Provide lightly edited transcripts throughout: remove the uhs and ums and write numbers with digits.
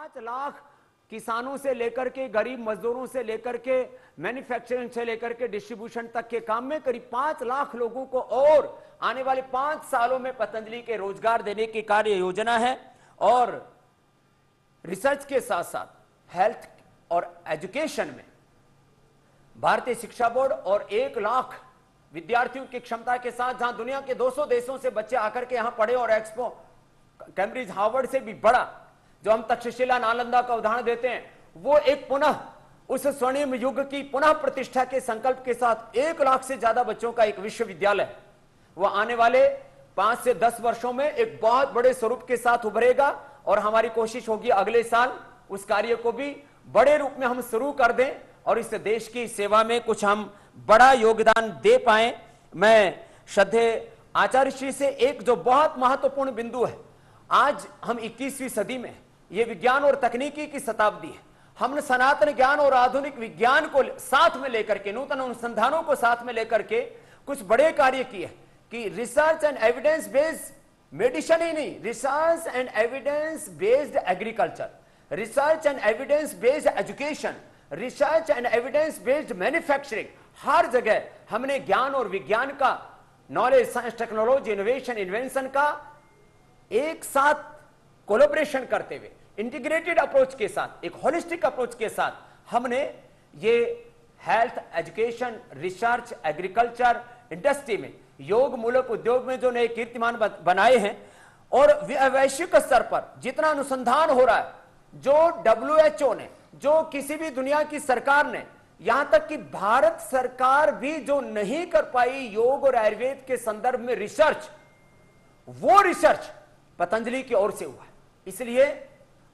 5 लाख किसानों से लेकर के गरीब मजदूरों से लेकर के मैन्युफैक्चरिंग से लेकर के डिस्ट्रीब्यूशन तक के काम में करीब 5 लाख लोगों को और आने वाले 5 सालों में पतंजलि के रोजगार देने की कार्य योजना है। और रिसर्च के साथ साथ हेल्थ और एजुकेशन में भारतीय शिक्षा बोर्ड और 1 लाख विद्यार्थियों की क्षमता के साथ, जहां दुनिया के 200 देशों से बच्चे आकर के यहां पढ़े और एक्सपो कैम्ब्रिज हार्वर्ड से भी बड़ा जो हम तक्षशिला नालंदा का उदाहरण देते हैं, वो एक पुनः उस स्वर्णिम युग की पुनः प्रतिष्ठा के संकल्प के साथ 1 लाख से ज्यादा बच्चों का एक विश्वविद्यालय, वो आने वाले 5 से 10 वर्षों में एक बहुत बड़े स्वरूप के साथ उभरेगा। और हमारी कोशिश होगी अगले साल उस कार्य को भी बड़े रूप में हम शुरू कर दें और इस देश की सेवा में कुछ हम बड़ा योगदान दे पाए। मैं श्रद्धेय आचार्य श्री से एक जो बहुत महत्वपूर्ण बिंदु है, आज हम 21वीं सदी में, ये विज्ञान और तकनीकी की शताब्दी है, हमने सनातन ज्ञान और आधुनिक विज्ञान को साथ में लेकर के, नूतन अनुसंधानों को साथ में लेकर के कुछ बड़े कार्य किए कि research and evidence based medicine ही नहीं, research and evidence based agriculture, research and evidence based education, research and evidence based manufacturing, हर जगह हमने ज्ञान और विज्ञान का, knowledge, science, technology, innovation, invention का एक साथ कोलैबोरेशन करते हुए, इंटीग्रेटेड अप्रोच के साथ, एक होलिस्टिक अप्रोच के साथ हमने ये health, education, research, agriculture, industry में, योग मूलक उद्योग में जो नए कीर्तिमान बनाए हैं। और वैश्विक स्तर पर जितना अनुसंधान हो रहा है, जो WHO ने, जो किसी भी दुनिया की सरकार ने, यहां तक कि भारत सरकार भी जो नहीं कर पाई योग और आयुर्वेद के संदर्भ में रिसर्च, वो रिसर्च पतंजलि की ओर से हुआ है। इसलिए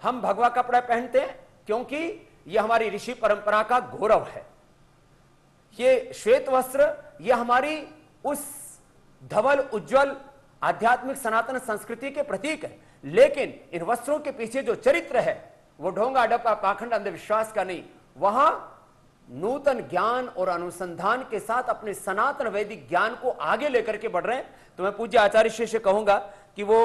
हम भगवा कपड़ा पहनते हैं क्योंकि यह हमारी ऋषि परंपरा का गौरव है। ये श्वेत वस्त्र, यह हमारी उस धवल उज्जवल आध्यात्मिक सनातन संस्कृति के प्रतीक है। लेकिन इन वस्त्रों के पीछे जो चरित्र है वो ढोंगा डपा पाखंड अंधविश्वास का नहीं, वहां नूतन ज्ञान और अनुसंधान के साथ अपने सनातन वैदिक ज्ञान को आगे लेकर के बढ़ रहे हैं। तो मैं पूज्य आचार्य श्री से कहूंगा कि वो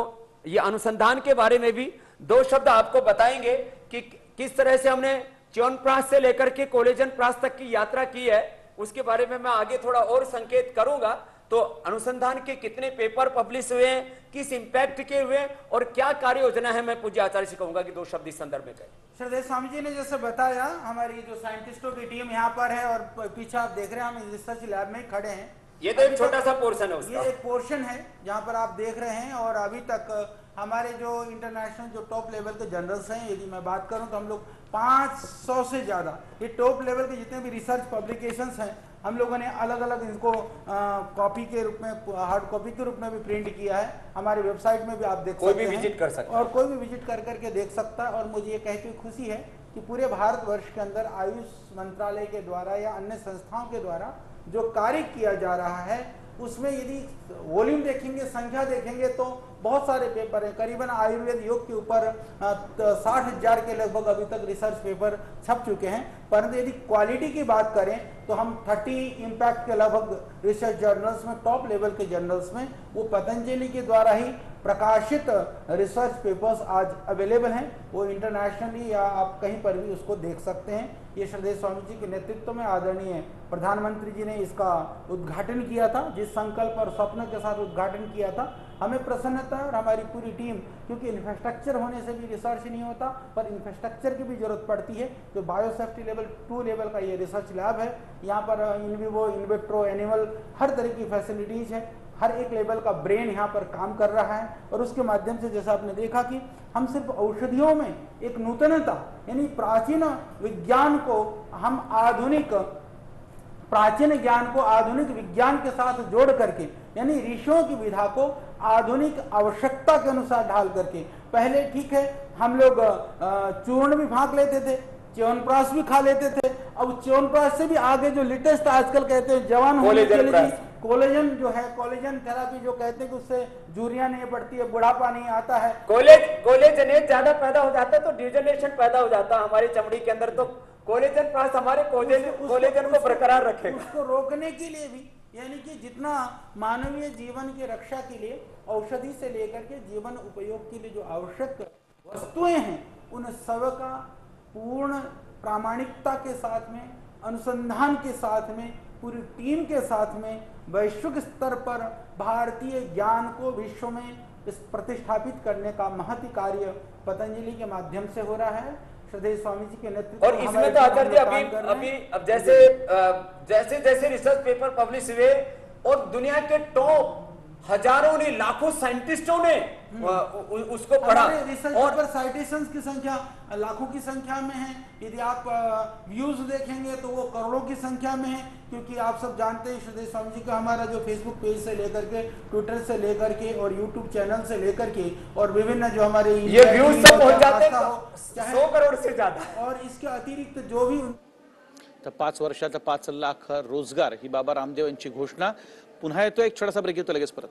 ये अनुसंधान के बारे में भी 2 शब्द आपको बताएंगे कि किस तरह से हमने च्यवनप्राश से लेकर के कोलेजन प्राश तक की यात्रा की है। उसके बारे में मैं आगे थोड़ा और संकेत करूंगा। तो अनुसंधान के कितने पेपर पब्लिश हुए हैं, किस इंपैक्ट के हुए और क्या कार्य योजना है, मैं पूज्य आचार्य से कहूंगा कि 2 शब्द इस संदर्भ में कहें। श्रद्धेय स्वामी जी ने जैसे बताया, हमारी जो साइंटिस्टों की टीम यहाँ पर है और पीछे आप देख रहे हैं हम रिसर्च लैब में खड़े हैं। ये तो एक छोटा सा पोर्शन है उसका। ये एक पोर्शन है जहाँ पर आप देख रहे हैं। और अभी तक हमारे जो इंटरनेशनल जो टॉप लेवल के जर्नल्स हैं, यदि मैं बात करूं तो हम लोग 500 से ज़्यादा ये टॉप लेवल के जितने भी रिसर्च पब्लिकेशंस हैं, हम लोगों ने अलग अलग इनको कॉपी के रूप में, हार्ड कॉपी के रूप में भी प्रिंट किया है। हमारे वेबसाइट में भी आप देख सकते हैं, कोई भी विजिट कर सकता है और कोई भी विजिट कर करके देख सकता है। और मुझे ये कहते हुए खुशी है कि पूरे भारतवर्ष के अंदर आयुष मंत्रालय के द्वारा या अन्य संस्थाओं के द्वारा जो कार्य किया जा रहा है, उसमें यदि वॉल्यूम देखेंगे, संख्या देखेंगे तो बहुत सारे पेपर हैं। करीबन आयुर्वेद योग के ऊपर 60,000 के लगभग अभी तक रिसर्च पेपर छप चुके हैं। परंतु यदि क्वालिटी की बात करें तो हम 30 इम्पैक्ट के लगभग रिसर्च जर्नल्स में, टॉप लेवल के जर्नल्स में, वो पतंजलि के द्वारा ही प्रकाशित रिसर्च पेपर्स आज अवेलेबल हैं। वो इंटरनेशनली या आप कहीं पर भी उसको देख सकते हैं। ये श्रद्धेय स्वामी जी के नेतृत्व में आदरणीय प्रधानमंत्री जी ने इसका उद्घाटन किया था, जिस संकल्प और स्वप्न के साथ उद्घाटन किया था। हमें प्रसन्नता है और हमारी पूरी टीम, क्योंकि इंफ्रास्ट्रक्चर होने से भी रिसर्च नहीं होता, पर इंफ्रास्ट्रक्चर की भी जरूरत पड़ती है। जो बायोसेफ्टी लेवल 2 लेवल का ये रिसर्च लैब है, यहाँ पर in vivo, in vitro, animal हर तरह की फैसिलिटीज है। हर एक लेवल का ब्रेन यहाँ पर काम कर रहा है। और उसके माध्यम से जैसा आपने देखा कि हम सिर्फ औषधियों में एक नूतनता, यानी प्राचीन विज्ञान को हम आधुनिक, प्राचीन ज्ञान को आधुनिक विज्ञान के साथ जोड़ करके, यानी ऋषियों की विधा को आधुनिक आवश्यकता के अनुसार ढाल करके, पहले ठीक है हम लोग चूर्ण भी भाग लेते थे, च्यवनप्राश भी खा लेते थे। अब च्यवनप्राश से भी आगे जो लेटेस्ट आजकल कहते हैं जवान होने के लिए कोलेजन जो है, कोलेजन थेरापी जो कहते हैं कि उससे झुर्रियां नहीं पड़ती है, बुढ़ापा नहीं आता है, कोलेजनेट ज्यादा पैदा हो जाता है तो डिजनरेशन पैदा हो जाता है हमारी चमड़ी के अंदर। तो कोलेजन प्राश हमारे कोलेजन को बरकरार रखेगा। उसको रोकने के लिए भी, यानी कि जितना मानवीय जीवन की रक्षा के लिए औषधि से लेकर के जीवन उपयोग के लिए जो आवश्यक वस्तुएं हैं, उन सबका पूर्ण प्रामाणिकता के साथ में, अनुसंधान के साथ में, पूरी टीम के साथ में वैश्विक स्तर पर भारतीय ज्ञान को विश्व में इस प्रतिष्ठापित करने का महत् कार्य पतंजलि के माध्यम से हो रहा है। श्रद्धेय स्वामी जी के नेतृत्व और इसमें तो आचार्य जी अब जैसे जैसे रिसर्च पेपर पब्लिश हुए और दुनिया के टॉप हजारों ने, लाखों साइंटिस्टों ने उसको पढ़ा। रिसर्च पेपर साइटेशंस की संख्या लाखों की संख्या में है। यदि आप व्यूज देखेंगे तो वो करोड़ों की संख्या में है, क्योंकि आप सब जानते हैं श्रद्धेय स्वामी जी का हमारा जो फेसबुक पेज से लेकर के, ट्विटर से लेकर के और यूट्यूब चैनल से लेकर के और विभिन्न जो हमारे ये व्यूज सब पहुंच जाते हैं 100 करोड़ से ज्यादा। और इसके अतिरिक्त जो भी तर 5 वर्षात 5 लाख रोजगार ही बाबा रामदेव यांची घोषणा। पुन्हा येतो एक छोटासा ब्रेक, येतो लगेच परत।